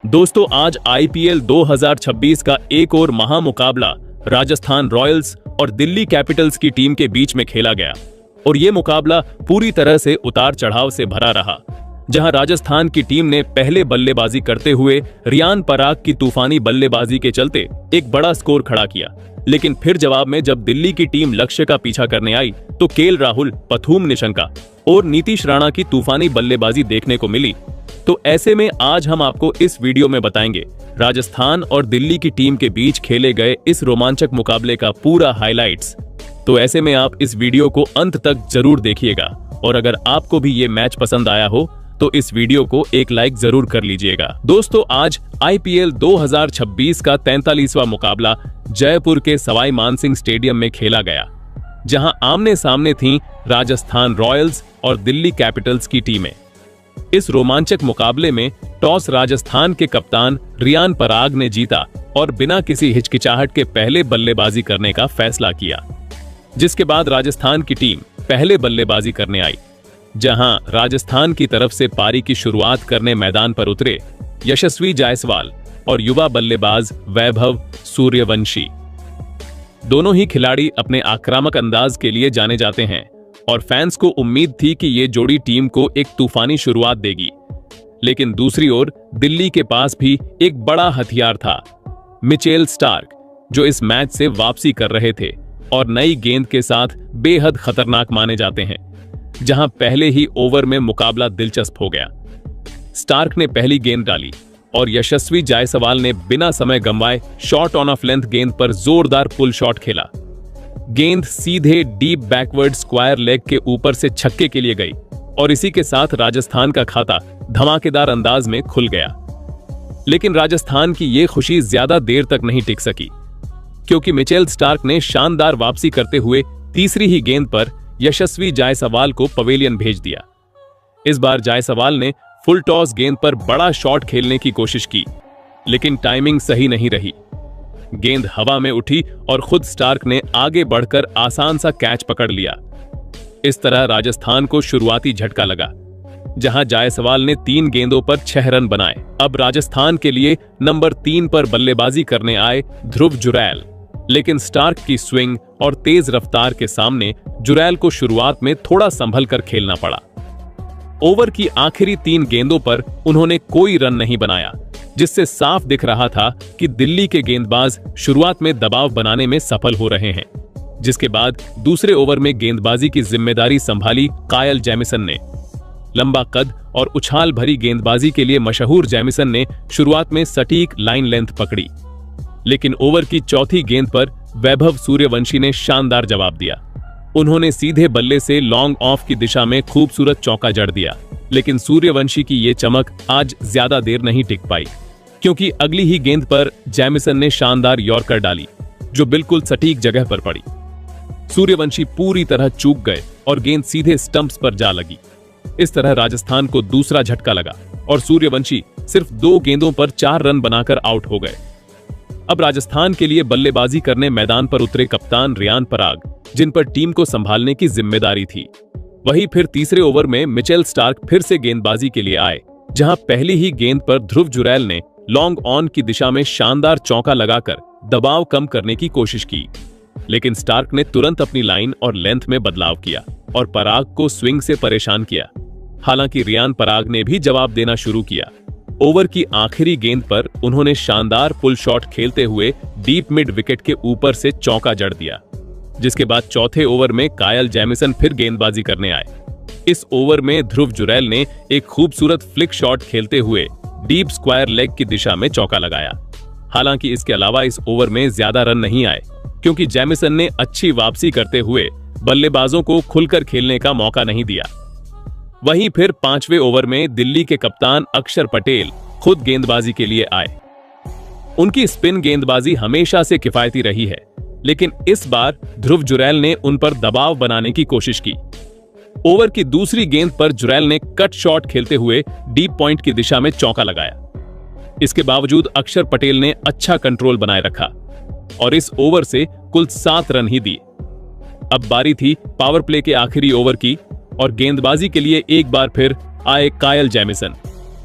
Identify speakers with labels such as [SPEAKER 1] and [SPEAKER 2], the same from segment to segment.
[SPEAKER 1] दोस्तों आज आईपीएल 2026 का एक और महामुकाबला राजस्थान रॉयल्स और दिल्ली कैपिटल्स की टीम के बीच में खेला गया और ये मुकाबला पूरी तरह से उतार चढ़ाव से भरा रहा। जहां राजस्थान की टीम ने पहले बल्लेबाजी करते हुए रियान पराग की तूफानी बल्लेबाजी के चलते एक बड़ा स्कोर खड़ा किया, लेकिन फिर जवाब में जब दिल्ली की टीम लक्ष्य का पीछा करने आई तो केएल राहुल, पथुम निशंका और नीतीश राणा की तूफानी बल्लेबाजी देखने को मिली। तो ऐसे में आज हम आपको इस वीडियो में बताएंगे राजस्थान और दिल्ली की टीम के बीच खेले गए इस रोमांचक मुकाबले का पूरा हाइलाइट्स। तो ऐसे में आप इस वीडियो को अंत तक जरूर देखिएगा और अगर आपको भी ये मैच पसंद आया हो तो इस वीडियो को एक लाइक जरूर कर लीजिएगा। दोस्तों आज आईपीएल 2026 का 43वां मुकाबला जयपुर के सवाई मानसिंह स्टेडियम में खेला गया, जहां आमने सामने थीं राजस्थान रॉयल्स और दिल्ली कैपिटल्स की टीमें। इस रोमांचक मुकाबले में टॉस राजस्थान के कप्तान रियान पराग ने जीता और बिना किसी हिचकिचाहट के पहले बल्लेबाजी करने का फैसला किया, जिसके बाद राजस्थान की टीम पहले बल्लेबाजी करने आई, जहां राजस्थान की तरफ से पारी की शुरुआत करने मैदान पर उतरे यशस्वी जायसवाल और युवा बल्लेबाज वैभव सूर्यवंशी। दोनों ही खिलाड़ी अपने आक्रामक अंदाज के लिए जाने जाते हैं और फैंस को उम्मीद थी कि ये जोड़ी टीम को एक तूफानी शुरुआत देगी। लेकिन दूसरी ओर दिल्ली के पास भी एक बड़ा हथियार था, मिचेल स्टार्क, जो इस मैच से वापसी कर रहे थे और नई गेंद के साथ बेहद खतरनाक माने जाते हैं। जहां पहले ही ओवर में मुकाबला दिलचस्प हो गया। स्टार्क ने पहली गेंद डाली और यशस्वी जायसवाल ने बिना समय गंवाए शॉट ऑन ऑफ लेंथ गेंद पर जोरदार पुल शॉट खेला। गेंद सीधे डीप बैकवर्ड स्क्वायर लेग के ऊपर से छक्के के लिए गई और इसी के साथ राजस्थान का खाता धमाकेदार अंदाज में खुल गया। लेकिन राजस्थान की ये खुशी ज्यादा देर तक नहीं टिक सकी, क्योंकि मिचेल स्टार्क ने शानदार वापसी करते हुए तीसरी ही गेंद पर यशस्वी जायसवाल को पवेलियन भेज दिया। इस बार जायसवाल ने फुल टॉस गेंद पर बड़ा शॉट खेलने की कोशिश की, लेकिन टाइमिंग सही नहीं रही। गेंद हवा में उठी और खुद स्टार्क ने आगे बढ़कर आसान सा कैच पकड़ लिया। इस तरह राजस्थान को शुरुआती झटका लगा, जहां जायसवाल ने 3 गेंदों पर 6 रन बनाए। अब राजस्थान के लिए नंबर 3 पर बल्लेबाजी करने आए ध्रुव जुरैल, लेकिन स्टार्क की स्विंग और तेज रफ्तार के सामने जुरैल को शुरुआत में थोड़ा संभल कर खेलना पड़ा। ओवर की आखिरी 3 गेंदों पर उन्होंने कोई रन नहीं बनाया, जिससे साफ दिख रहा था कि दिल्ली के गेंदबाज शुरुआत में दबाव बनाने में सफल हो रहे हैं। जिसके बाद दूसरे ओवर में गेंदबाजी की जिम्मेदारी संभाली कायल जैमिसन ने। लंबा कद और उछाल भरी गेंदबाजी के लिए मशहूर जैमिसन ने शुरुआत में सटीक लाइन लेंथ पकड़ी, लेकिन ओवर की चौथी गेंद पर वैभव सूर्यवंशी ने शानदार जवाब दिया। उन्होंने सीधे बल्ले से लॉन्ग ऑफ की दिशा में खूबसूरत चौका जड़ दिया, लेकिन सूर्यवंशी की ये चमक आज ज्यादा देर नहीं टिक पाई, क्योंकि अगली ही गेंद पर जैमिसन ने शानदार यॉर्कर डाली, जो बिल्कुल सटीक जगह पर पड़ी। सूर्यवंशी पूरी तरह चूक गए और गेंद सीधे स्टंप्स पर जा लगी। इस तरह राजस्थान को दूसरा झटका लगा और सूर्यवंशी सिर्फ 2 गेंदों पर 4 रन बनाकर आउट हो गए। अब राजस्थान के लिए बल्लेबाजी करने मैदान पर उतरे कप्तान रियान पराग, जिन पर टीम को संभालने की जिम्मेदारी थी। वहीं फिर तीसरे ओवर में मिचेल स्टार्क फिर से गेंदबाजी के लिए आए, जहां पहली ही गेंद पर ध्रुव जुरैल ने लॉन्ग ऑन की दिशा में शानदार चौका लगाकर दबाव कम करने की कोशिश की, लेकिन स्टार्क ने तुरंत अपनी लाइन और लेंथ में बदलाव किया और पराग को स्विंग से परेशान किया। हालांकि रियान पराग ने भी जवाब देना शुरू किया। ओवर की आखिरी गेंद पर उन्होंने शानदार पुल शॉट खेलते हुए डीप मिड विकेट के ऊपर से चौका जड़ दिया, जिसके बाद चौथे ओवर में कायल जैमिसन फिर गेंदबाजी करने आए। इस ओवर में ध्रुव जुरैल ने एक खूबसूरत फ्लिक शॉट खेलते हुए डीप स्क्वायर लेग की दिशा में चौका लगाया। हालांकि इसके अलावा इस ओवर में ज्यादा रन नहीं आए, क्योंकि जैमिसन ने अच्छी वापसी करते हुए बल्लेबाजों को खुलकर खेलने का मौका नहीं दिया। वहीं फिर 5वें ओवर में दिल्ली के कप्तान अक्षर पटेल खुद गेंदबाजी के लिए आए। उनकी स्पिन गेंदबाजी हमेशा से किफायती रही है, लेकिन इस बार ध्रुव जुरैल ने उन पर दबाव बनाने की कोशिश की। ओवर की दूसरी गेंद पर जुरैल ने कट शॉट खेलते हुए डीप पॉइंट की दिशा में चौका लगाया। इसके बावजूद अक्षर पटेल ने अच्छा कंट्रोल बनाए रखा और इस ओवर से कुल 7 रन ही दिए। अब बारी थी पावर प्ले के आखिरी ओवर की और गेंदबाजी के लिए एक बार फिर आए कायल जैमिसन।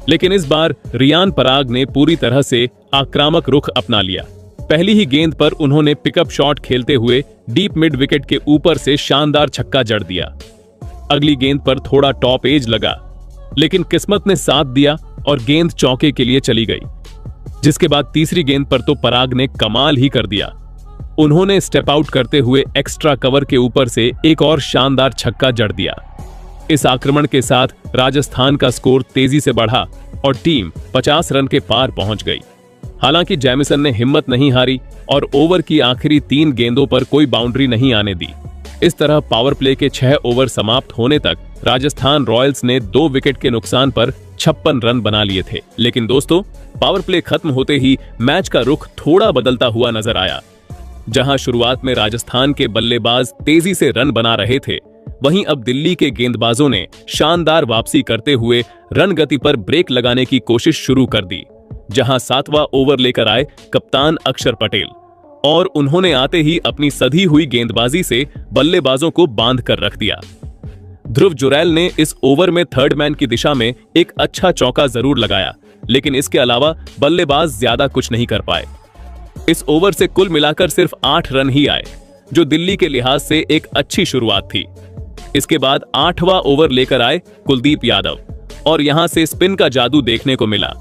[SPEAKER 1] लेकिन इस बार रियान पराग ने पूरी तरह से आक्रामक रुख अपना लिया। पहली ही गेंद पर उन्होंने पिकअप शॉट खेलते हुए डीप मिड विकेट के ऊपर से शानदार छक्का जड़ दिया। अगली गेंद पर थोड़ा टॉप एज लगा, लेकिन किस्मत ने साथ दिया और गेंद चौके के लिए चली गई। जिसके बाद तीसरी गेंद पर तो पराग ने कमाल ही कर दिया। उन्होंने स्टेप आउट करते हुए एक्स्ट्रा कवर के ऊपर से एक और शानदार छक्का जड़ दिया। इस आक्रमण के साथ राजस्थान का स्कोर तेजी से बढ़ा और टीम 50 रन के पार पहुंच गई। हालांकि जैमिसन ने हिम्मत नहीं हारी और ओवर की आखिरी 3 गेंदों पर कोई बाउंड्री नहीं आने दी। इस तरह पावर प्ले के 6 ओवर समाप्त होने तक राजस्थान रॉयल्स ने 2 विकेट के नुकसान पर 56 रन बना लिए थे। लेकिन दोस्तों, पावर प्ले खत्म होते ही मैच का रुख थोड़ा बदलता हुआ नजर आया। जहां शुरुआत में राजस्थान के बल्लेबाज तेजी से रन बना रहे थे, वहीं अब दिल्ली के गेंदबाजों ने शानदार वापसी करते हुए रन गति पर ब्रेक लगाने की कोशिश शुरू कर दी। जहां 7वां ओवर लेकर आए कप्तान अक्षर पटेल और उन्होंने आते ही अपनी सधी हुई गेंदबाजी से बल्लेबाजों को बांध कर रख दिया। ध्रुव जुरैल ने इस ओवर में थर्ड मैन की दिशा में एक अच्छा चौका जरूर लगाया, लेकिन इसके अलावा बल्लेबाज ज्यादा कुछ नहीं कर पाए। इस ओवर से कुल मिलाकर सिर्फ 8 रन ही आए, जो दिल्ली के लिहाज से एक अच्छी शुरुआत थी। इसके बाद 8वां ओवर लेकर आए कुलदीप यादव और यहां से स्पिन का जादू देखने को मिला।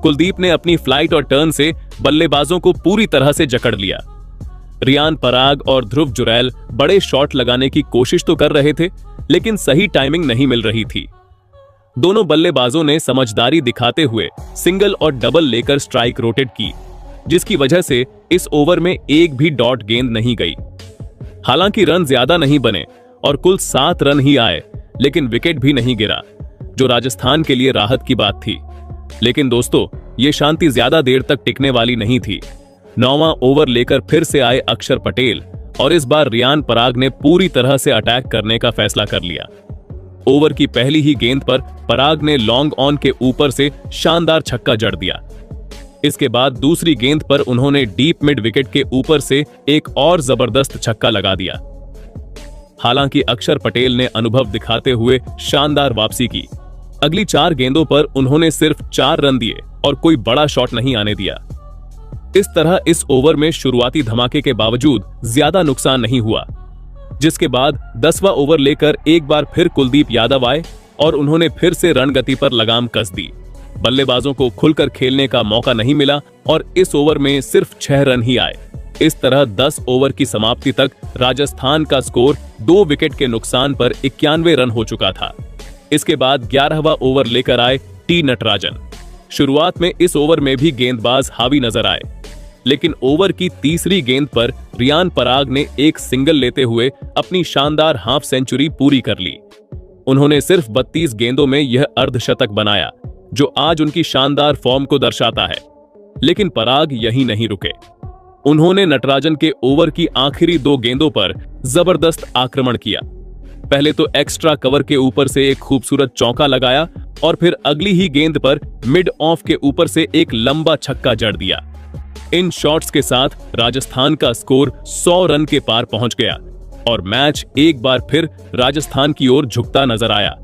[SPEAKER 1] कुलदीप ने अपनी फ्लाइट और टर्न से बल्लेबाजों को पूरी तरह से जकड़ लिया। रियान पराग और ध्रुव जुरैल बड़े शॉट लगाने की कोशिश तो कर रहे थे, लेकिन सही टाइमिंग नहीं मिल रही थी। दोनों बल्लेबाजों ने समझदारी दिखाते हुए सिंगल और डबल लेकर स्ट्राइक रोटेट की, जिसकी वजह से इस ओवर में एक भी डॉट गेंद नहीं गई। हालांकि रन ज्यादा नहीं बने और कुल 7 रन ही आए, लेकिन विकेट भी नहीं गिरा, जो राजस्थान के लिए राहत की बात थी। लेकिन दोस्तों, ये शांति ज्यादा देर तक टिकने वाली नहीं थी। 9वां ओवर लेकर फिर से आए अक्षर पटेल और इस बार रियान पराग ने पूरी तरह से अटैक करने का फैसला कर लिया। ओवर की पहली ही गेंद पर पराग ने लॉन्ग ऑन के ऊपर से शानदार छक्का जड़ दिया। इसके बाद दूसरी गेंद पर उन्होंने डीप मिड विकेट के ऊपर से एक और जबरदस्त छक्का लगा दिया। हालांकि अक्षर पटेल ने अनुभव दिखाते हुए शानदार वापसी की। अगली 4 गेंदों पर उन्होंने सिर्फ 4 रन दिए और कोई बड़ा शॉट नहीं आने दिया। इस तरह इस ओवर में शुरुआती धमाके के बावजूद ज्यादा नुकसान नहीं हुआ, जिसके बाद 10वां ओवर लेकर एक बार फिर कुलदीप यादव आए और उन्होंने फिर से रन गति पर लगाम कस दी। बल्लेबाजों को खुलकर खेलने का मौका नहीं मिला और इस ओवर में सिर्फ 6 रन ही आए। इस तरह 10 ओवर की समाप्ति तक राजस्थान का स्कोर 2 विकेट के नुकसान पर 91 रन हो चुका था। इसके बाद 11वां ओवर लेकर आए टी नटराजन। शुरुआत में इस ओवर में भी गेंदबाज हावी नजर आए, लेकिन ओवर की तीसरी गेंद पर रियान पराग ने एक सिंगल लेते हुए अपनी शानदार हाफ सेंचुरी पूरी कर ली। उन्होंने सिर्फ 32 गेंदों में यह अर्धशतक बनाया, जो आज उनकी शानदार फॉर्म को दर्शाता है। लेकिन पराग यहीं नहीं रुके। उन्होंने नटराजन के ओवर की आखिरी 2 गेंदों पर जबरदस्त आक्रमण किया। पहले तो एक्स्ट्रा कवर के ऊपर से एक खूबसूरत चौका लगाया और फिर अगली ही गेंद पर मिड ऑफ के ऊपर से एक लंबा छक्का जड़ दिया। इन शॉट्स के साथ राजस्थान का स्कोर 100 रन के पार पहुंच गया और मैच एक बार फिर राजस्थान की ओर झुकता नजर आया।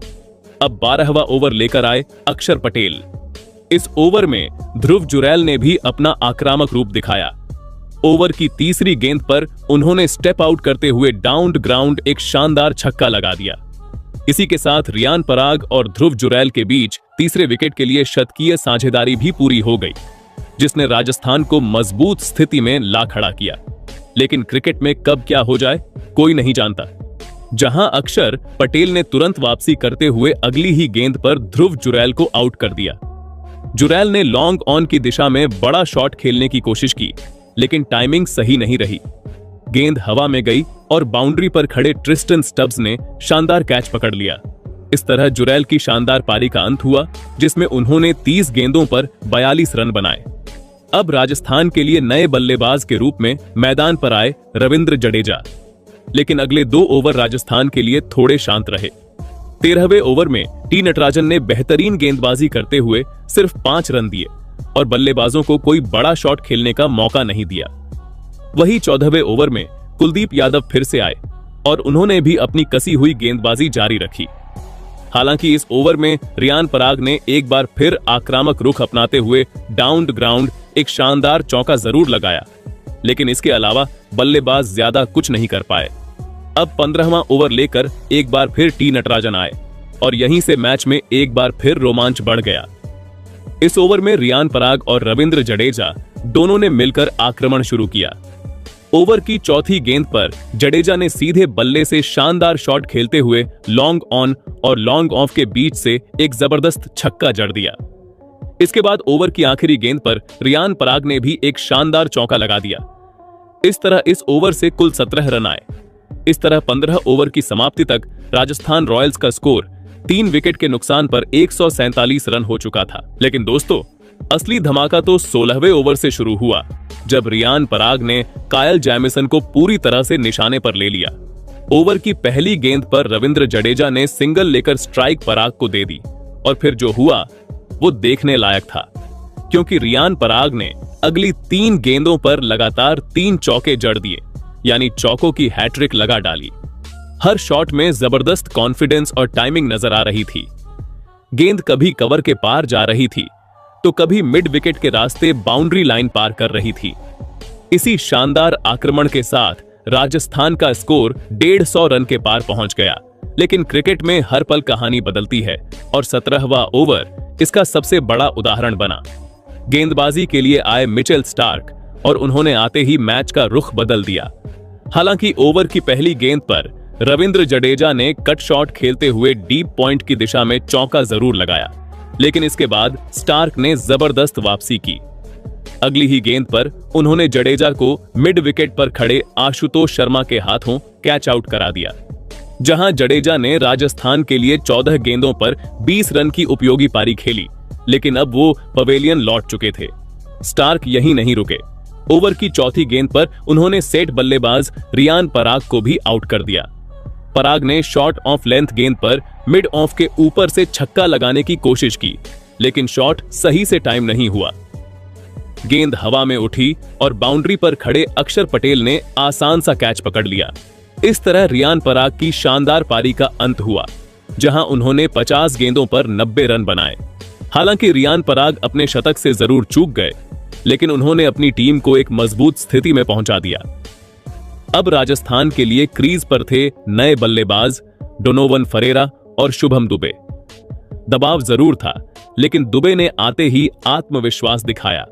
[SPEAKER 1] अब 12वां ओवर लेकर आए अक्षर पटेल। इस ओवर में ध्रुव जुरैल ने भी अपना आक्रामक रूप दिखाया। ओवर की तीसरी गेंद पर उन्होंने स्टेप आउट करते हुए डाउन ग्राउंड एक शानदार छक्का लगा दिया। इसी के साथ रियान पराग और ध्रुव जुरैल के बीच तीसरे विकेट के लिए शतकीय साझेदारी भी पूरी हो गई, जिसने राजस्थान को मजबूत स्थिति में ला खड़ा किया। लेकिन क्रिकेट में कब क्या हो जाए कोई नहीं जानता। जहां अक्षर पटेल ने तुरंत वापसी करते हुए अगली ही गेंद पर ध्रुव जुरैल को आउट कर दिया। जुरैल ने लॉन्ग ऑन की दिशा में बड़ा शॉट खेलने की कोशिश की, लेकिन टाइमिंग सही नहीं रही। गेंद हवा में गई और बाउंड्री पर खड़े ट्रिस्टन स्टब्स ने शानदार कैच पकड़ लिया। इस तरह जुरैल की शानदार पारी का अंत हुआ, जिसमें उन्होंने 30 गेंदों पर 42 रन बनाए। अब राजस्थान के लिए नए बल्लेबाज के रूप में मैदान पर आए रविंद्र जडेजा। लेकिन अगले 2 ओवर राजस्थान के लिए थोड़े शांत रहे। 13वें ओवर में टी नटराजन ने बेहतरीन गेंदबाजी करते हुए सिर्फ 5 रन दिए और बल्लेबाजों को कोई बड़ा शॉट खेलने का मौका नहीं दिया। वही 14वें ओवर में कुलदीप यादव फिर से आए और उन्होंने भी अपनी कसी हुई गेंदबाजी जारी रखी। हालांकि इस ओवर में रियान पराग ने एक बार फिर आक्रामक रुख अपनाते हुए डाउन द ग्राउंड एक शानदार चौका जरूर लगाया, लेकिन इसके अलावा बल्लेबाज ज्यादा कुछ नहीं कर पाए। अब 15वां ओवर लेकर एक बार फिर टी नटराजन आए और यहीं से मैच में एक बार फिर रोमांच बढ़ गया। इस ओवर में रियान पराग और रविंद्र जडेजा दोनों ने मिलकर आक्रमण शुरू किया। ओवर की चौथी गेंद पर जडेजा ने सीधे बल्ले से शानदार शॉट खेलते हुए लॉन्ग ऑन और लॉन्ग ऑफ के बीच से एक जबरदस्त छक्का जड़ दिया। इसके बाद ओवर की आखिरी गेंद पर रियान पराग ने भी एक शानदार चौका लगा दिया। इस तरह इस ओवर से कुल 17 रन आए। इस तरह 15 ओवर की समाप्ति तक राजस्थान रॉयल्स का स्कोर 3 विकेट के नुकसान पर 147 रन हो चुका था। लेकिन दोस्तों, असली धमाका तो 16वें ओवर से शुरू हुआ, जब रियान पराग ने कायल जैमिसन को पूरी तरह से निशाने पर ले लिया। ओवर की पहली गेंद पर रविंद्र जडेजा ने सिंगल लेकर स्ट्राइक पराग को दे दी और फिर जो हुआ वो देखने लायक था, क्योंकि रियान पराग ने अगली 3 गेंदों पर लगातार 3 चौके जड़ दिए, यानी चौकों की हैट्रिक लगा डाली। हर शॉट में जबरदस्त कॉन्फिडेंस और टाइमिंग नजर आ रही थी। गेंद कभी कवर के पार जा रही थी तो कभी मिड विकेट के रास्ते बाउंड्री लाइन पार कर रही थी। इसी शानदार आक्रमण के साथ राजस्थान का स्कोर 150 रन के पार पहुंच गया। लेकिन क्रिकेट में हर पल कहानी बदलती है और 17वां ओवर इसका सबसे बड़ा उदाहरण बना। गेंदबाजी के लिए आए मिचेल स्टार्क और उन्होंने आते ही मैच का रुख बदल दिया। हालांकि ओवर की पहली गेंद पर रविंद्र जडेजा ने कट शॉट खेलते हुए डीप पॉइंट की दिशा में चौका जरूर लगाया, लेकिन इसके बाद स्टार्क ने जबरदस्त वापसी की। अगली ही गेंद पर उन्होंने जडेजा को मिड विकेट पर खड़े आशुतोष शर्मा के हाथों कैच आउट करा दिया, जहां जडेजा ने राजस्थान के लिए 14 गेंदों पर 20 रन की उपयोगी पारी खेली, लेकिन अब वो पवेलियन लौट चुके थे। स्टार्क यहीं नहीं रुके। ओवर की चौथी गेंद पर उन्होंने सेट बल्लेबाज रियान पराग को भी आउट कर दिया। पराग ने शॉर्ट ऑफ लेंथ गेंद पर मिड ऑफ के ऊपर से छक्का लगाने की कोशिश की, लेकिन शॉट सही से टाइम नहीं हुआ। गेंद हवा में उठी और बाउंड्री पर खड़े अक्षर पटेल ने आसान सा कैच पकड़ लिया। इस तरह रियान पराग की शानदार पारी का अंत हुआ, जहां उन्होंने 50 गेंदों पर 90 रन बनाए। हालांकि रियान पराग अपने शतक से जरूर चूक गए, लेकिन उन्होंने अपनी टीम को एक मजबूत स्थिति में पहुंचा दिया। अब राजस्थान के लिए क्रीज पर थे नए बल्लेबाज डोनोवन फरेरा और शुभम दुबे। दबाव जरूर था, लेकिन दुबे ने आते ही आत्मविश्वास दिखाया।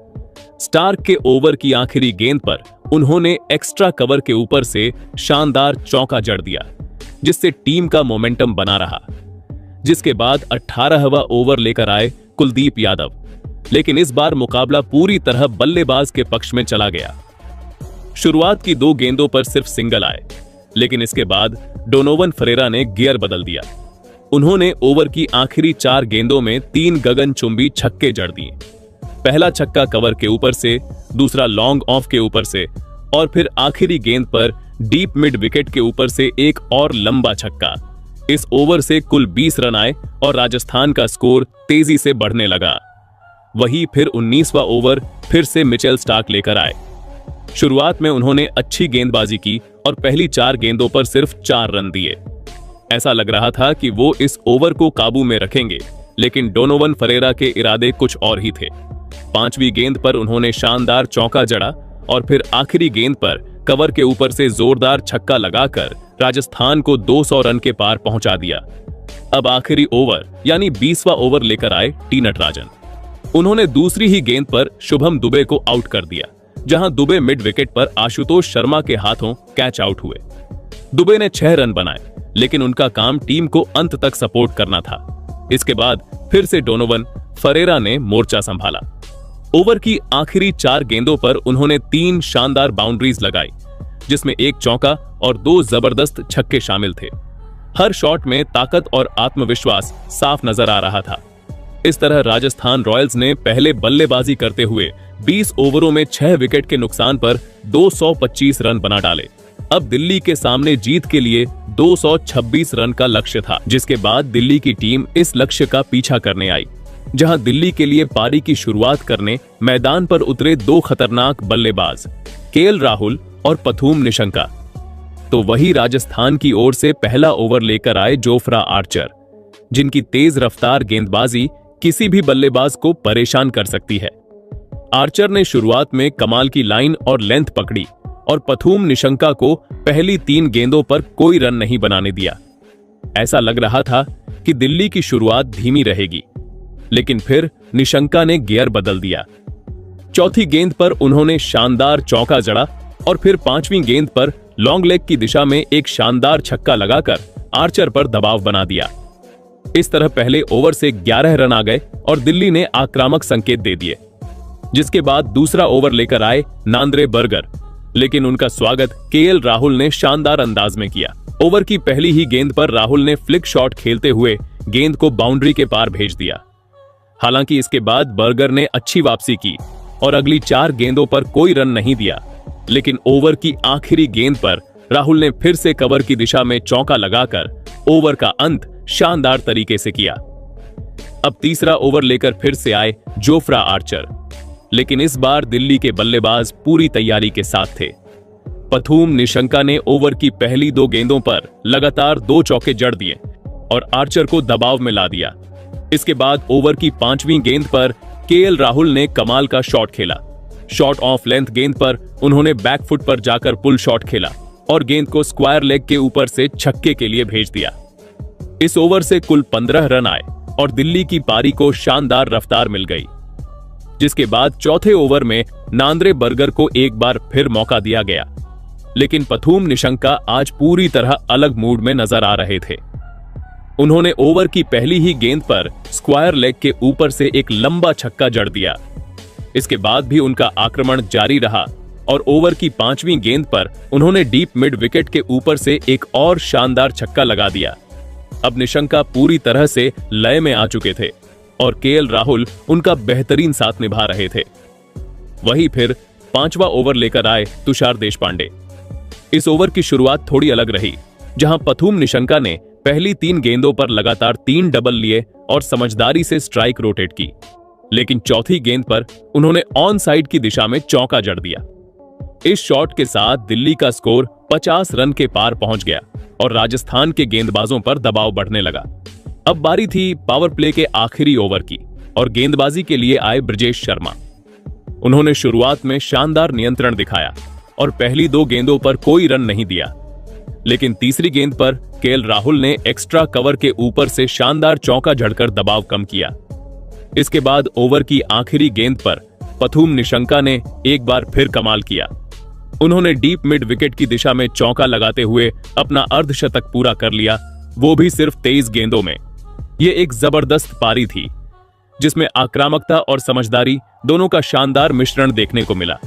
[SPEAKER 1] स्टार्क के ओवर की आखिरी गेंद पर उन्होंने एक्स्ट्रा कवर के ऊपर से शानदार चौका जड़ दिया, जिससे टीम का मोमेंटम बना रहा। जिसके बाद 18वां ओवर लेकर आए कुलदीप यादव, लेकिन इस बार मुकाबला पूरी तरह बल्लेबाज के पक्ष में चला गया। शुरुआत की 2 गेंदों पर सिर्फ सिंगल आए, लेकिन इसके बाद डोनोवन फरेरा ने गियर बदल दिया। उन्होंने ओवर की आखिरी 4 गेंदों में 3 गगनचुंबी छक्के जड़ दिए। पहला छक्का कवर के ऊपर से, दूसरा लॉन्ग ऑफ के ऊपर से और फिर आखिरी गेंद पर डीप मिड विकेट के ऊपर से एक और लंबा छक्का। इस ओवर से कुल 20 रन आए और राजस्थान का स्कोर तेजी से बढ़ने लगा। वही फिर 19वां ओवर फिर से मिचेल स्टार्क लेकर आए। शुरुआत में उन्होंने अच्छी गेंदबाजी की और पहली 4 गेंदों पर सिर्फ 4 रन दिए। ऐसा लग रहा था कि वो इस ओवर को काबू में रखेंगे, लेकिन डोनोवन फरेरा के इरादे कुछ और ही थे। 5वीं गेंद पर उन्होंने शानदार चौका जड़ा और फिर आखिरी गेंद पर कवर के ऊपर से जोरदार छक्का लगाकर राजस्थान को 200 रन के पार पहुंचा दिया। अब आखिरी ओवर यानी 20वां ओवर लेकर आए टी नटराजन। उन्होंने दूसरी ही गेंद पर शुभम दुबे को आउट कर दिया, जहां दुबे मिड विकेट पर आशुतोष शर्मा के हाथों कैच आउट हुए। दुबे ने 6 रन बनाए, लेकिन उनका काम टीम को अंत तक सपोर्ट करना था। इसके बाद फिर से डोनोवन फरेरा ने मोर्चा संभाला। ओवर की आखिरी 4 गेंदों पर उन्होंने 3 शानदार बाउंड्रीज लगाई, जिसमें एक चौका और 2 जबरदस्त छक्के शामिल थे। हर शॉट में ताकत और आत्मविश्वास साफ नजर आ रहा था। इस तरह राजस्थान रॉयल्स ने पहले बल्लेबाजी करते हुए 20 ओवरों में 6 विकेट के नुकसान पर 225 रन बना डाले। अब दिल्ली के सामने जीत के लिए 226 रन का लक्ष्य था, जिसके बाद दिल्ली की टीम इस लक्ष्य का पीछा करने आई, जहां दिल्ली के लिए पारी की शुरुआत करने मैदान पर उतरे 2 खतरनाक बल्लेबाज केएल राहुल और पथुम निशंका। तो वही राजस्थान की ओर से पहला ओवर लेकर आए जोफ्रा आर्चर। जिनकी तेज रफ्तार गेंदबाजी किसी भी बल्लेबाज को परेशान कर सकती है। आर्चर ने शुरुआत में कमाल की लाइन और लेंथ पकड़ी और पथूम निशंका को पहली 3 गेंदों पर कोई रन नहीं बनाने दिया। ऐसा लग रहा था कि दिल्ली की शुरुआत धीमी रहेगी, लेकिन फिर निशंका ने गियर बदल दिया। चौथी गेंद पर उन्होंने शानदार चौका जड़ा और फिर 5वीं गेंद पर लॉन्ग लेग की दिशा में एक शानदार छक्का लगाकर आर्चर पर दबाव बना दिया। इस तरह पहले ओवर से 11 रन आ गए और दिल्ली ने आक्रामक संकेत दे दिए, जिसके बाद दूसरा ओवर लेकर आए नांद्रे बर्गर, लेकिन उनका स्वागत केएल राहुल ने शानदार अंदाज में किया। ओवर की पहली ही गेंद पर राहुल ने फ्लिक शॉट खेलते हुए गेंद को बाउंड्री के पार भेज दिया। हालांकि इसके बाद बर्गर ने अच्छी वापसी की और अगली 4 गेंदों पर कोई रन नहीं दिया, लेकिन ओवर की आखिरी गेंद पर राहुल ने फिर से कवर की दिशा में चौका लगाकर ओवर का अंत शानदार तरीके से किया। अब तीसरा ओवर लेकर फिर से आए जोफ्रा आर्चर, लेकिन इस बार दिल्ली के बल्लेबाज पूरी तैयारी के साथ थे। पथूम निशंका ने ओवर की पहली 2 गेंदों पर लगातार 2 चौके जड़ दिए और आर्चर को दबाव में ला दिया। इसके बाद ओवर की 5वीं गेंद पर केएल राहुल ने कमाल का शॉट खेला। शॉट ऑफ लेंथ गेंद पर उन्होंने बैकफुट पर जाकर पुल शॉट खेला और गेंद को स्क्वायर लेग के ऊपर से छक्के के लिए भेज दिया। इस ओवर से कुल 15 रन आए और दिल्ली की पारी को शानदार रफ्तार मिल गई, जिसके बाद चौथे ओवर में नांद्रे बर्गर को एक बार फिर मौका दिया गया, लेकिन पथूम निशंका आज पूरी तरह अलग मूड में नजर आ रहे थे। उन्होंने ओवर की पहली ही गेंद पर स्क्वायर लेग के ऊपर से एक लंबा छक्का जड़ दिया। इसके बाद भी उनका आक्रमण जारी रहा और ओवर की 5वीं गेंद पर उन्होंने डीप मिड विकेट के ऊपर से एक और शानदार छक्का लगा दिया। अब निशंका पूरी तरह से लय में आ चुके थे और केएल राहुल उनका बेहतरीन साथ निभा रहे थे। वहीं फिर 5वां ओवर लेकर आए तुषार देशपांडे। इस ओवर की शुरुआत थोड़ी अलग रही, जहां पथूम निशंका ने पहली 3 गेंदों पर लगातार 3 डबल लिए और समझदारी से स्ट्राइक रोटेट की, लेकिन चौथी गेंद पर उन्होंने ऑन साइड की दिशा में चौका जड़ दिया। इस शॉट के साथ दिल्ली का स्कोर 50 रन के पार पहुंच गया और राजस्थान के गेंदबाजों पर दबाव बढ़ने लगा। अब बारी थी पावर प्ले के आखिरी ओवर की और गेंदबाजी के लिए आए ब्रजेश शर्मा। उन्होंने शुरुआत में शानदार नियंत्रण दिखाया और पहली 2 गेंदों पर कोई रन नहीं दिया, लेकिन तीसरी गेंद पर केएल राहुल ने एक्स्ट्रा कवर के ऊपर से शानदार चौका जड़कर दबाव कम किया। इसके बाद ओवर की आखिरी गेंद पर पथूम निशंका ने एक बार फिर कमाल किया। उन्होंने डीप मिड विकेट की दिशा में चौका लगाते हुए अपना अर्धशतक पूरा कर लिया, वो भी सिर्फ 23 गेंदों में। ये एक जबरदस्त पारी थी, जिसमें आक्रामकता और समझदारी दोनों का शानदार मिश्रण देखने को मिला।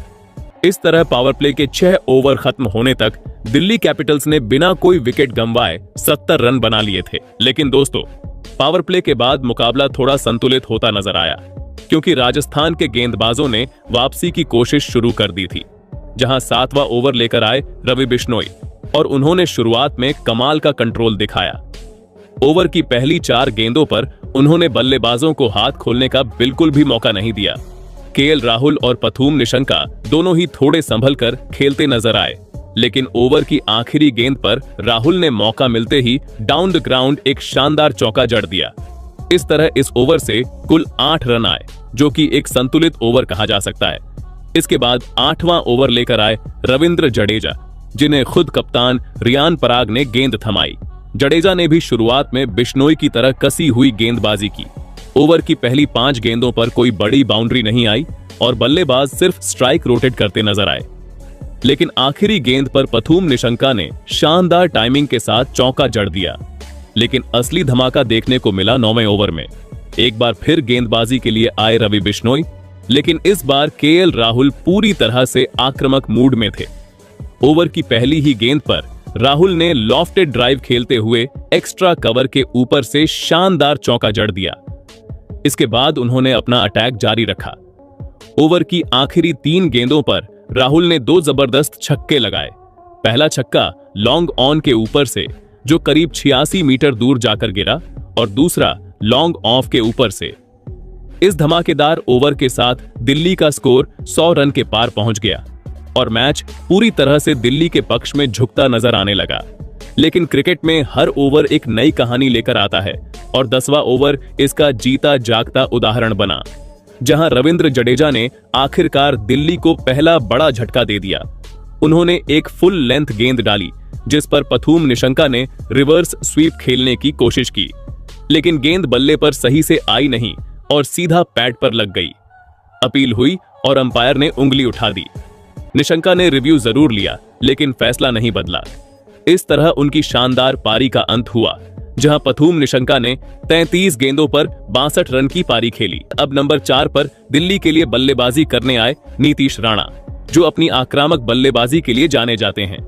[SPEAKER 1] इस तरह पावर प्ले के 6 ओवर खत्म होने तक दिल्ली कैपिटल्स ने बिना कोई विकेट गंवाए 70 रन बना लिए थे। लेकिन दोस्तों, पावर प्ले के बाद मुकाबला थोड़ा संतुलित होता नजर आया, क्योंकि राजस्थान के गेंदबाजों ने वापसी की कोशिश शुरू कर दी थी, जहां 7वां ओवर लेकर आए रवि बिश्नोई और उन्होंने शुरुआत में कमाल का कंट्रोल दिखाया। ओवर की पहली 4 गेंदों पर उन्होंने बल्लेबाजों को हाथ खोलने का बिल्कुल भी मौका नहीं दिया। केएल राहुल और पथूम निशंका दोनों ही थोड़े संभल कर खेलते नजर आए, लेकिन ओवर की आखिरी गेंद पर राहुल ने मौका मिलते ही डाउन द ग्राउंड एक शानदार चौका जड़ दिया। इस तरह इस ओवर से कुल 8 रन आए, जो कि एक संतुलित ओवर कहा जा सकता है। इसके बाद 8वां ओवर लेकर आए रविंद्र जडेजा, जिन्हें खुद कप्तान रियान पराग ने गेंद थमाई। जडेजा ने भी शुरुआत में बिश्नोई की तरह कसी हुई गेंदबाजी की। ओवर की पहली 5 गेंदों पर कोई बड़ी बाउंड्री नहीं आई और बल्लेबाज सिर्फ स्ट्राइक रोटेट करते नजर आए, लेकिन आखिरी गेंद पर पथूम निशंका ने शानदार टाइमिंग के साथ चौका जड़ दिया। लेकिन असली धमाका देखने को मिला 9वें ओवर में। एक बार फिर गेंदबाजी के लिए आए रवि बिश्नोई, लेकिन इस बार केएल राहुल पूरी तरह से आक्रामक मूड में थे। ओवर की पहली ही गेंद पर राहुल ने लॉफ्टेड ड्राइव खेलते हुए एक्स्ट्रा कवर के ऊपर से शानदार चौका जड़ दिया। इसके बाद उन्होंने अपना अटैक जारी रखा। ओवर की आखिरी 3 गेंदों पर राहुल ने 2 जबरदस्त छक्के लगाए। पहला छक्का लॉन्ग ऑन के ऊपर से, जो करीब 86 मीटर दूर जाकर गिरा, और दूसरा लॉन्ग ऑफ के ऊपर से। इस धमाकेदार ओवर के साथ दिल्ली का स्कोर 100 रन के पार पहुंच गया और मैच पूरी तरह से दिल्ली के पक्ष में झुकता नजर आने लगा। लेकिन क्रिकेट में हर ओवर एक नई कहानी लेकर आता है और 10वां ओवर इसका जीता जागता उदाहरण बना, जहां रविंद्र जडेजा ने आखिरकार दिल्ली को पहला बड़ा झटका दे दिया। उन्होंने एक फुल लेंथ गेंद डाली जिस पर पथुम निशंका ने रिवर्स स्वीप खेलने की कोशिश की, लेकिन गेंद बल्ले पर सही से आई नहीं और सीधा पैड पर लग गई। अपील हुई और अंपायर ने उंगली उठा दी। निशंका ने रिव्यू जरूर लिया लेकिन फैसला नहीं बदला। इस तरह उनकी शानदार पारी का अंत हुआ, जहां पथुम निशंका ने 33 गेंदों पर 62 रन की पारी खेली। अब नंबर 4 पर दिल्ली के लिए बल्लेबाजी करने आए नीतीश राणा, जो अपनी आक्रामक बल्लेबाजी के लिए जाने जाते हैं।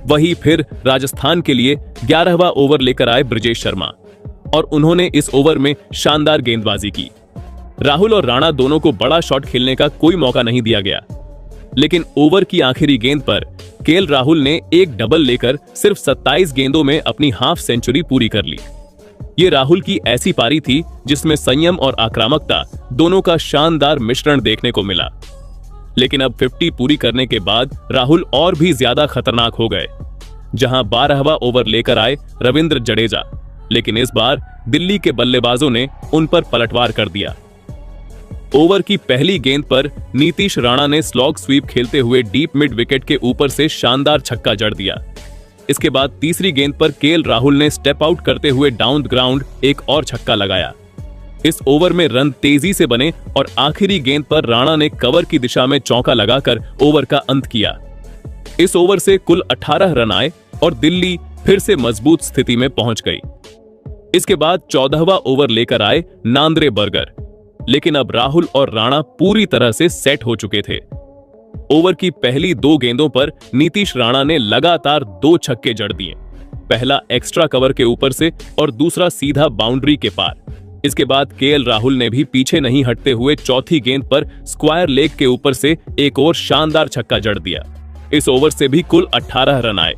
[SPEAKER 1] वहीं फिर राजस्थान के लिए 11वां ओवर लेकर आए ब्रिजेश शर्मा और उन्होंने इस ओवर में शानदार गेंदबाजी की। राहुल और राणा दोनों को बड़ा शॉट खेलने का कोई मौका नहीं दिया गया, लेकिन ओवर की आखिरी गेंद पर केएल राहुल ने एक डबल लेकर सिर्फ 27 गेंदों में अपनी हाफ सेंचुरी पूरी कर ली। ये राहुल की ऐसी पारी थी जिसमें संयम और आक्रामकता दोनों का शानदार मिश्रण देखने को मिला। लेकिन अब 50 पूरी करने के बाद राहुल और भी ज्यादा खतरनाक हो गए, जहां 12वां ओवर लेकर आए रविंद्र जडेजा, लेकिन इस बार दिल्ली के बल्लेबाजों ने उन पर पलटवार कर दिया। ओवर की पहली गेंद पर नीतीश राणा ने स्लॉग स्वीप खेलते हुए डीप मिड विकेट के ऊपर से शानदार छक्का जड़ दिया। इसके बाद तीसरी गेंद पर केएल राहुल ने स्टेप आउट करते हुए डाउन द ग्राउंड एक और छक्का लगाया। इस ओवर में रन तेजी से बने और आखिरी गेंद पर राणा ने कवर की दिशा में चौका लगाकर ओवर का अंत किया। इस ओवर से कुल 18 रन आए और दिल्ली फिर से मजबूत स्थिति में पहुंच गई। इसके बाद 14वां ओवर लेकर आए नांद्रे बर्गर, लेकिन अब राहुल और राणा पूरी तरह से सेट हो चुके थे। ओवर की पहली 2 गेंदों पर नीतीश राणा ने लगातार 2 छक्के जड़ दिए, पहला एक्स्ट्रा कवर के ऊपर से और दूसरा सीधा बाउंड्री के पार। इसके बाद केएल राहुल ने भी पीछे नहीं हटते हुए चौथी गेंद पर स्क्वायर लेग के ऊपर से एक और शानदार छक्का जड़ दिया। इस ओवर से भी कुल 18 रन आए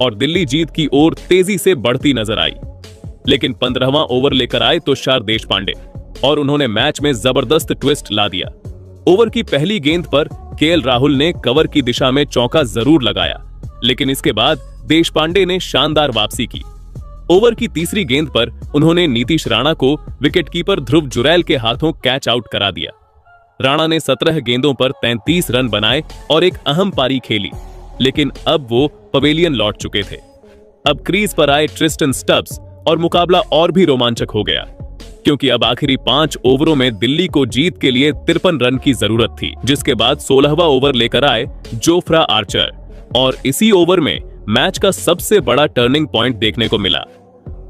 [SPEAKER 1] और दिल्ली जीत की ओर तेजी से बढ़ती नजर आई। लेकिन 15वां ओवर लेकर आए तुषार देशपांडे और उन्होंने मैच में जबरदस्त ट्विस्ट ला दिया। ओवर की पहली गेंद पर केएल राहुल ने कवर की दिशा में चौका जरूर लगाया, लेकिन इसके बाद देशपांडे ने शानदार वापसी की। ओवर की तीसरी गेंद पर उन्होंने नीतीश राणा को विकेटकीपर ध्रुव जुरैल के हाथों कैच आउट करा दिया। राणा ने 17 गेंदों पर 33 रन बनाए और एक अहम पारी खेली, लेकिन अब वो पवेलियन लौट चुके थे। अब क्रीज पर आए ट्रिस्टन स्टब्स और मुकाबला और भी रोमांचक हो गया, क्योंकि अब आखिरी 5 ओवरों में दिल्ली को जीत के लिए 53 रन की जरूरत थी। जिसके बाद 16वां ओवर लेकर आए जोफ्रा आर्चर और इसी ओवर में मैच का सबसे बड़ा टर्निंग पॉइंट देखने को मिला।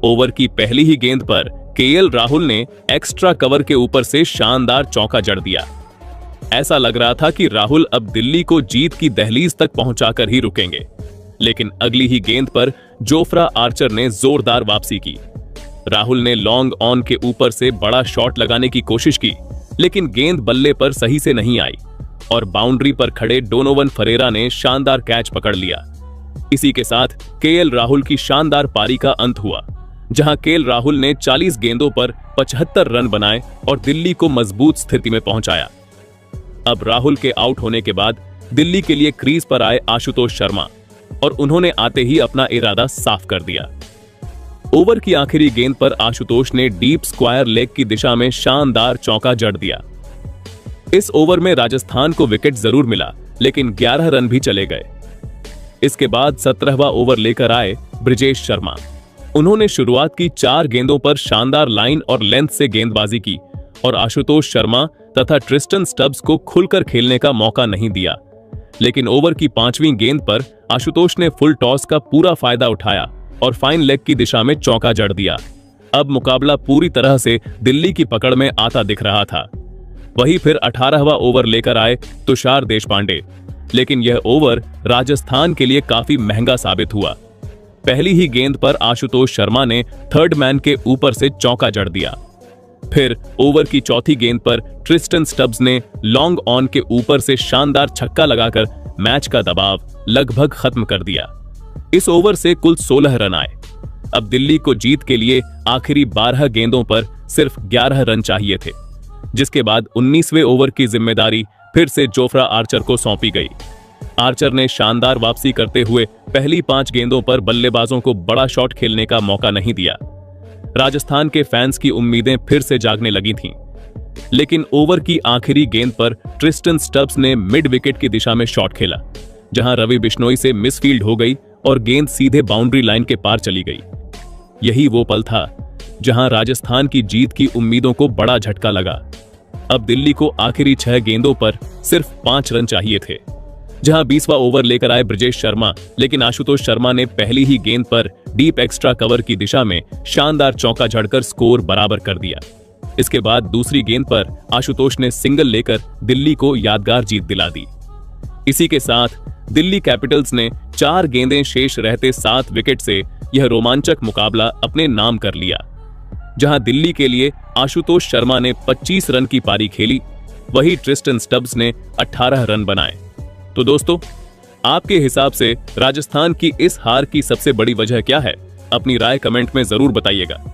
[SPEAKER 1] ओवर की पहली ही गेंद पर केएल राहुल ने एक्स्ट्रा कवर के ऊपर से शानदार चौका जड़ दिया। ऐसा लग रहा था कि राहुल अब दिल्ली को जीत की दहलीज तक पहुंचाकर ही रुकेंगे, लेकिन अगली ही गेंद पर जोफ्रा आर्चर ने जोरदार वापसी की। राहुल ने लॉन्ग ऑन के ऊपर से बड़ा शॉट लगाने की कोशिश की, लेकिन गेंद बल्ले पर सही से नहीं आई और बाउंड्री पर खड़े डोनोवन फरेरा ने शानदार कैच पकड़ लिया। इसी के साथ केएल राहुल की शानदार पारी का अंत हुआ, जहां केएल राहुल ने 40 गेंदों पर 75 रन बनाए और दिल्ली को मजबूत स्थिति में पहुंचाया। अब राहुल के आउट होने के बाद दिल्ली के लिए क्रीज पर आए आशुतोष शर्मा और उन्होंने आते ही अपना इरादा साफ कर दिया। ओवर की आखिरी गेंद पर आशुतोष ने डीप स्क्वायर लेग की दिशा में शानदार चौका जड़ दिया। इस ओवर में राजस्थान को विकेट जरूर मिला, लेकिन 11 रन भी चले गए। इसके बाद 17वां ओवर लेकर आए ब्रिजेश शर्मा। उन्होंने शुरुआत की 4 गेंदों पर शानदार लाइन और लेंथ से गेंदबाजी की और आशुतोष शर्मा तथा ट्रिस्टन स्टब्स को खुलकर खेलने का मौका नहीं दिया। लेकिन ओवर की 5वीं गेंद पर आशुतोष ने फुल टॉस का पूरा फायदा उठाया और फाइन लेग की दिशा में चौका जड़ दिया। अब मुकाबला पूरी तरह से दिल्ली की पकड़ में आता दिख रहा था। वहीं फिर 18वां ओवर लेकर आए तुषार देशपांडे, लेकिन यह ओवर राजस्थान के लिए काफी महंगा साबित हुआ। पहली ही गेंद पर आशुतोष शर्मा ने थर्ड मैन के ऊपर से चौका जड़ दिया। फिर ओवर की चौथी गेंद पर ट्रिस्टन स्टब्स ने लॉन्ग ऑन के ऊपर से शानदार छक्का लगाकर मैच का दबाव लगभग खत्म कर दिया। इस ओवर से कुल 16 रन आए। अब दिल्ली को जीत के लिए आखिरी 12 गेंदों पर सिर्फ 11 रन चाहिए थे, जिसके बाद 19वें ओवर की जिम्मेदारी फिर से जोफ्रा आर्चर को सौंपी गई। आर्चर ने शानदार वापसी करते हुए पहली 5 गेंदों पर बल्लेबाजों को बड़ा शॉट खेलने का मौका नहीं दिया। राजस्थान के फैंस की उम्मीदें फिर से जागने लगी थीं। लेकिन ओवर की आखिरी गेंद पर ट्रिस्टन स्टब्स ने मिड विकेट की दिशा में शॉट खेला, जहां रवि बिश्नोई से मिसफील्ड हो गई और गेंद सीधे बाउंड्री लाइन के पार चली गई। यही वो पल था जहां राजस्थान की जीत की उम्मीदों को बड़ा झटका लगा। अब दिल्ली को आखिरी 6 गेंदों पर सिर्फ 5 रन चाहिए थे। जहां 20वां ओवर लेकर आए ब्रजेश शर्मा, लेकिन आशुतोष शर्मा ने पहली ही गेंद पर डीप एक्स्ट्रा कवर की दिशा में शानदार चौका जड़कर स्कोर बराबर कर दिया। इसके बाद दूसरी गेंद पर आशुतोष ने सिंगल लेकर दिल्ली को यादगार जीत दिला दी। इसी के साथ दिल्ली कैपिटल्स ने 4 गेंदें शेष रहते 7 विकेट से यह रोमांचक मुकाबला अपने नाम कर लिया। जहां दिल्ली के लिए आशुतोष शर्मा ने 25 रन की पारी खेली, वही ट्रिस्टन स्टब्स ने 18 रन बनाए। तो दोस्तों, आपके हिसाब से राजस्थान की इस हार की सबसे बड़ी वजह क्या है? अपनी राय कमेंट में जरूर बताइएगा।